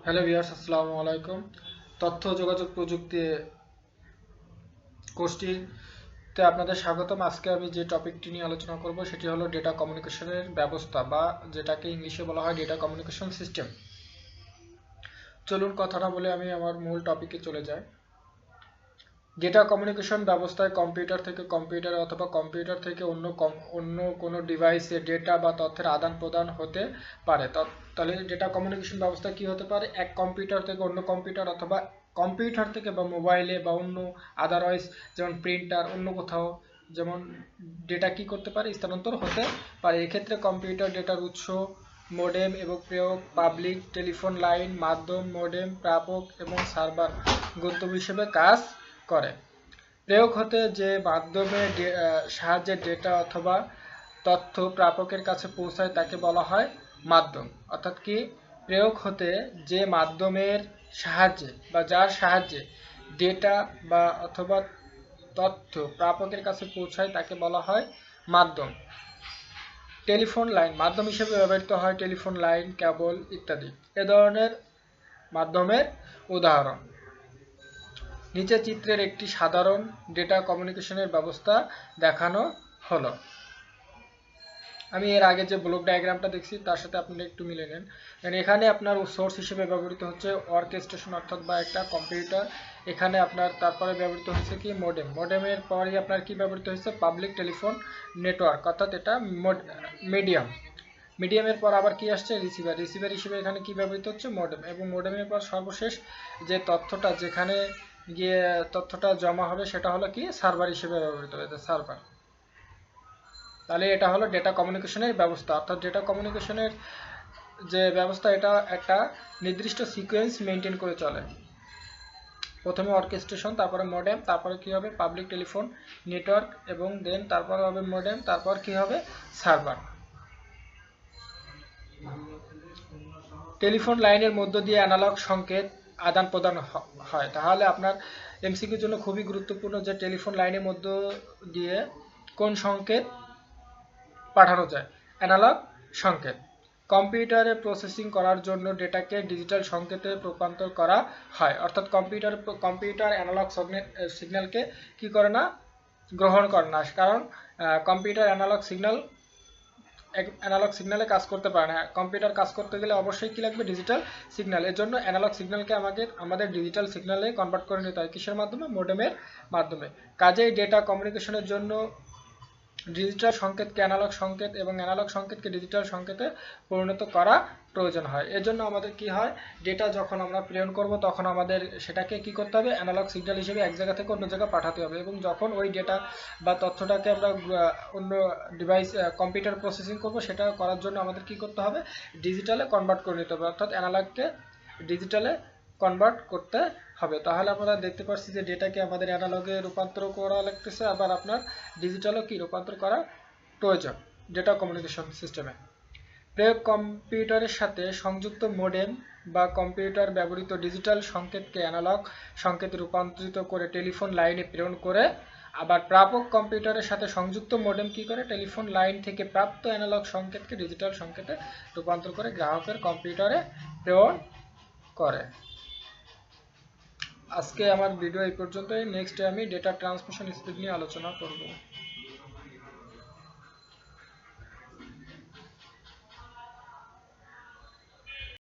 Hello viewers, আসসালামু আলাইকুম। তথ্য ও যোগাযোগ প্রযুক্তি কোর্সটিতে আপনাদের স্বাগতম। আজকে আমি যে টপিকটি নিয়ে আলোচনা করব সেটি হলো ডেটা কমিউনিকেশনের ব্যবস্থা, বা যেটাকে ইংলিশে বলা হয় ডেটা কমিউনিকেশন সিস্টেম। চলুন কথা না বলে আমি আমার মূল টপিকে চলে যাই। ডেটা কমিউনিকেশন ব্যবস্থায় কম্পিউটার থেকে কম্পিউটার অথবা কম্পিউটার থেকে অন্য কোনো ডিভাইসে ডেটা বা তথ্যের আদান প্রদান হতে পারে। তাহলে ডেটা কমিউনিকেশন ব্যবস্থা কি হতে পারে? এক কম্পিউটার থেকে অন্য কম্পিউটার, অথবা কম্পিউটার থেকে বা মোবাইলে বা অন্য আদারওয়াইজ, যেমন প্রিন্টার, অন্য কোথাও যেমন ডেটা কি করতে পারে, স্থানান্তর হতে পারে। এক্ষেত্রে কম্পিউটার ডেটার উৎস, মোডেম এবং প্রেরক, পাবলিক টেলিফোন লাইন, মাধ্যম, মোডেম, প্রাপক এবং সার্ভার গন্তব্য হিসেবে কাজ করে। প্রেরক হতে যে মাধ্যমে সাহায্যে ডেটা অথবা তথ্য প্রাপকের কাছে পৌঁছায় তাকে বলা হয় মাধ্যম। অর্থাৎ কি, প্রেরক হতে যে মাধ্যমের সাহায্যে বা যার সাহায্যে ডেটা বা অথবা তথ্য প্রাপকের কাছে পৌঁছায় তাকে বলা হয় মাধ্যম। টেলিফোন লাইন মাধ্যম হিসেবে ব্যবহৃত হয় টেলিফোন লাইন, কেবল ইত্যাদি এ ধরনের মাধ্যমের উদাহরণ। নিচে চিত্রের একটি সাধারণ ডেটা কমিউনিকেশনের ব্যবস্থা দেখানো হলো। আমি এর আগে যে ব্লক ডায়াগ্রামটা দেখছি তার সাথে আপনারা একটু মিলে নেন। এখানে আপনার সোর্স হিসেবে ব্যবহৃত হচ্ছে অর্কেস্ট্রেশন, অর্থাৎ বা একটা কম্পিউটার। এখানে আপনার তারপরে ব্যবহৃত হচ্ছে কি মোডেম। মোডেমের পরই আপনার কি ব্যবহৃত হচ্ছে পাবলিক টেলিফোন নেটওয়ার্ক, অর্থাৎ এটা মিডিয়াম। মিডিয়ামের পর আবার কি আসছে রিসিভার। রিসিভার হিসেবে এখানে কি ব্যবহৃত হচ্ছে মোডেম। এবং মোডেমের পর সর্বশেষ যে তথ্যটা যেখানে গিয়ে তথ্যটা জমা হবে সেটা হলো কি সার্ভার হিসেবে ব্যবহৃত হয়েছে, সার্ভার। তাহলে এটা হলো ডেটা কমিউনিকেশনের ব্যবস্থা। অর্থাৎ ডেটা কমিউনিকেশনের যে ব্যবস্থা, এটা একটা নির্দিষ্ট সিকোয়েন্স মেনটেন করে চলে। প্রথমে অর্কেস্ট্রেশন, তারপরে মোডেম, তারপরে কি হবে পাবলিক টেলিফোন নেটওয়ার্ক, এবং দেন তারপরে হবে মোডেম, তারপর কি হবে সার্ভার। টেলিফোন লাইনের মধ্য দিয়ে অ্যানালগ সংকেত আদান প্রদান হয়। তাহলে আপনার এমসিকিউর জন্য খুবই গুরুত্বপূর্ণ যে টেলিফোন লাইনের মধ্য দিয়ে কোন সংকেত পাঠানো যায়? অ্যানালগ সংকেত। কম্পিউটারে প্রসেসিং করার জন্য ডেটাকে ডিজিটাল সংকেতে রূপান্তর করা হয়। অর্থাৎ কম্পিউটার অ্যানালগ সিগন্যালকে কি করে না, গ্রহণ করে না। কারণ কম্পিউটার অ্যানালগ সিগন্যালে কাজ করতে পারে না। কম্পিউটার কাজ করতে গেলে অবশ্যই কি লাগবে, ডিজিটাল সিগন্যাল। এর জন্য অ্যানালগ সিগন্যালকে আমাদের ডিজিটাল সিগন্যালে কনভার্ট করে নিতে হয়। কিসের মাধ্যমে? মোডেমের মাধ্যমে। কাজেই ডেটা কমিউনিকেশনের জন্য ডিজিটাল সংকেতকে অ্যানালগ সংকেত এবং অ্যানালগ সংকেতকে ডিজিটাল সংকেতে পরিণত করা প্রয়োজন হয়। এর জন্য আমাদের কি হয়, ডেটা যখন আমরা প্রেরণ করব তখন আমাদের সেটাকে কি করতে হবে, অ্যানালগ সিগন্যাল হিসেবে এক জায়গা থেকে অন্য জায়গায় পাঠাতে হবে। এবং যখন ওই ডেটা বা তথ্যটাকে আমরা অন্য ডিভাইস কম্পিউটার প্রসেসিং করব, সেটা করার জন্য আমাদের কি করতে হবে, ডিজিটালে কনভার্ট করে নিতে হবে। অর্থাৎ অ্যানালগকে ডিজিটালে কনভার্ট করতে হবে। তাহলে আমরা দেখতে পাচ্ছি যে ডেটাকে আমাদের অ্যানালগে রূপান্তর করা লাগতেছে, আবার আপনার ডিজিটালও কি রূপান্তর করা প্রয়োজন ডেটা কমিউনিকেশন সিস্টেমে। প্রেরক কম্পিউটারের সাথে সংযুক্ত মোডেম বা কম্পিউটার ব্যবহৃত ডিজিটাল সংকেতকে অ্যানালগ সংকেতে রূপান্তরিত করে টেলিফোন লাইনে প্রেরণ করে। আবার প্রাপক কম্পিউটারের সাথে সংযুক্ত মোডেম কি করে, টেলিফোন লাইন থেকে প্রাপ্ত অ্যানালগ সংকেতকে ডিজিটাল সংকেতে রূপান্তর করে গ্রাহকের কম্পিউটারে প্রেরণ করে। আজকে আমার ভিডিও এই পর্যন্তই। নেক্সটে আমি ডেটা ট্রান্সমিশন স্পিড নিয়ে আলোচনা করব।